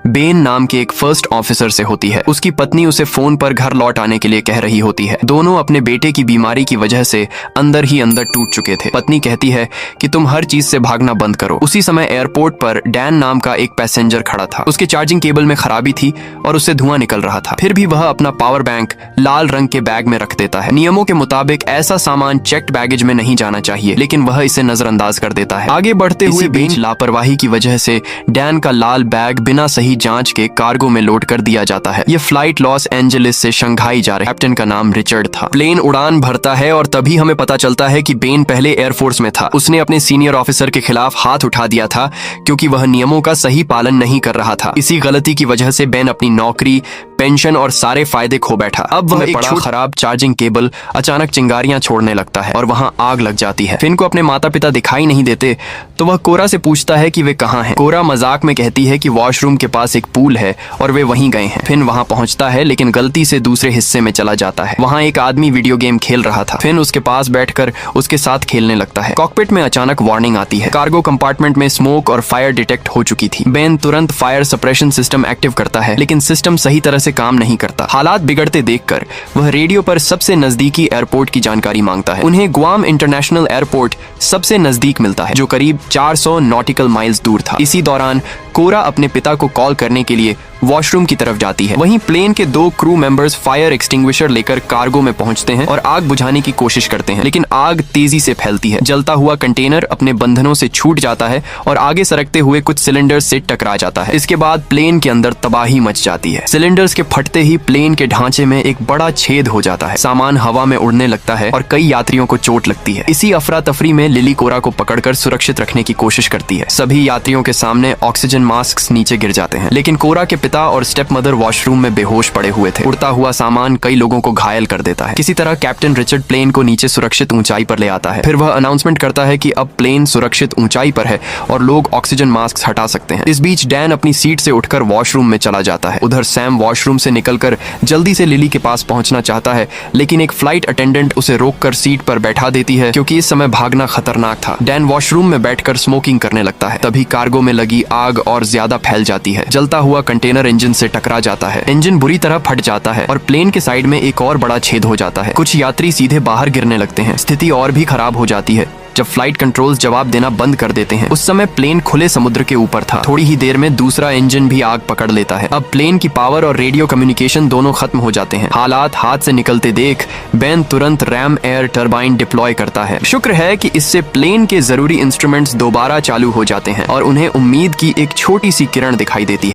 Ben नाम के एक फर्स्ट ऑफिसर से होती है। उसकी पत्नी उसे फोन पर घर लौट आने के लिए कह रही होती है। दोनों अपने बेटे की बीमारी की वजह से अंदर ही अंदर टूट चुके थे। पत्नी कहती है कि तुम हर चीज से भागना बंद करो। उसी समय एयरपोर्ट पर डैन नाम का एक पैसेंजर खड़ा था। उसके चार्जिंग केबल में खराबी थी और उससे धुआं निकल रहा था। फिर भी वह अपना पावर बैंक लाल रंग के बैग में रख देता है। नियमों के मुताबिक ऐसा सामान चेक्ड बैगेज में नहीं जाना चाहिए, लेकिन वह इसे नजरअंदाज कर देता है। आगे बढ़ते हुए बीच लापरवाही की वजह से डैन का लाल बैग बिना सही जांच के कार्गो में लोड कर दिया जाता है। यह फ्लाइट लॉस एंजलिस से शंघाई जा रही। कैप्टन का नाम रिचर्ड था। प्लेन उड़ान भरता है और तभी हमें पता चलता है कि बेन पहले एयरफोर्स में था। उसने अपने सीनियर ऑफिसर के खिलाफ हाथ उठा दिया था क्योंकि वह नियमों का सही पालन नहीं कर रहा था। इसी गलती की वजह से बेन अपनी नौकरी, पेंशन और सारे फायदे खो बैठा। अब वह एक बड़ा खराब चार्जिंग केबल अचानक चिंगारियां छोड़ने लगता है और वहां आग लग जाती है। फिन को अपने माता पिता दिखाई नहीं देते तो वह कोरा से पूछता है कि वे कहाँ हैं। कोरा मजाक में कहती है कि वॉशरूम के पास एक पूल है और वे वहीं गए हैं। फिन वहां पहुंचता है लेकिन गलती से दूसरे हिस्से में चला जाता है। वहां एक आदमी वीडियो गेम खेल रहा था। फिन उसके पास बैठकर उसके साथ खेलने लगता है। कॉकपिट में अचानक वार्निंग आती है। कार्गो कंपार्टमेंट में स्मोक और फायर डिटेक्ट हो चुकी थी। बेन तुरंत फायर सप्रेशन सिस्टम एक्टिव करता है लेकिन सिस्टम सही तरह से काम नहीं करता। हालात बिगड़ते देखकर वह रेडियो पर सबसे नजदीकी एयरपोर्ट की जानकारी मांगता है। उन्हें ग्वाम इंटरनेशनल एयरपोर्ट सबसे नजदीक मिलता है जो करीब 400 नॉटिकल माइल्स दूर था। इसी दौरान कोरा अपने पिता को कॉल करने के लिए वॉशरूम की तरफ जाती है। वहीं प्लेन के 2 क्रू मेंबर्स फायर एक्सटिंग्विशर लेकर कार्गो में पहुंचते हैं और आग बुझाने की कोशिश करते हैं, लेकिन आग तेजी से फैलती है। जलता हुआ कंटेनर अपने बंधनों से छूट जाता है और आगे सरकते हुए कुछ सिलेंडर्स से टकरा जाता है। इसके बाद प्लेन के अंदर तबाही मच जाती है। सिलेंडर्स के फटते ही प्लेन के ढांचे में एक बड़ा छेद हो जाता है। सामान हवा में उड़ने लगता है और कई यात्रियों को चोट लगती है। इसी अफरा तफरी में लिली कोरा को पकड़कर सुरक्षित रखने की कोशिश करती है। सभी यात्रियों के सामने ऑक्सीजन मास्क नीचे गिर जाते हैं, लेकिन कोरा के पिता और स्टेप मदर वॉशरूम में बेहोश पड़े हुए थे। उड़ता हुआ सामान कई लोगों को घायल कर देता है। किसी तरह कैप्टन रिचर्ड प्लेन को नीचे सुरक्षित ऊंचाई पर ले आता है। फिर वह अनाउंसमेंट करता है कि अब प्लेन सुरक्षित ऊंचाई पर है और लोग ऑक्सीजन मास्क हटा सकते हैं। इस बीच डैन अपनी सीट से उठकर वॉशरूम में चला जाता है। उधर सैम वॉशरूम से निकलकर जल्दी से लिली के पास पहुंचना चाहता है, लेकिन एक फ्लाइट अटेंडेंट उसे रोककर सीट पर बैठा देती है क्योंकि इस समय भागना खतरनाक था। डैन वॉशरूम में बैठकर स्मोकिंग करने लगता है। तभी कार्गो में लगी आग और ज्यादा फैल जाती है। जलता हुआ कंटेनर इंजन से टकरा जाता है। इंजन बुरी तरह फट जाता है और प्लेन के साइड में एक और बड़ा छेद हो जाता है। कुछ यात्री सीधे बाहर गिरने लगते हैं। स्थिति और भी खराब हो जाती है जब फ्लाइट कंट्रोल्स जवाब देना बंद कर देते हैं। उस समय प्लेन खुले समुद्र के ऊपर था। थोड़ी ही देर में दूसरा इंजन भी आग पकड़ लेता है। अब प्लेन की पावर और रेडियो कम्युनिकेशन दोनों खत्म हो जाते हैं। हालात हाथ से निकलते देख बेन तुरंत रैम एयर टरबाइन डिप्लॉय करता है। शुक्र है कि इससे प्लेन के जरूरी इंस्ट्रूमेंट्स दोबारा चालू हो जाते हैं और उन्हें उम्मीद की एक छोटी सी किरण दिखाई देती है।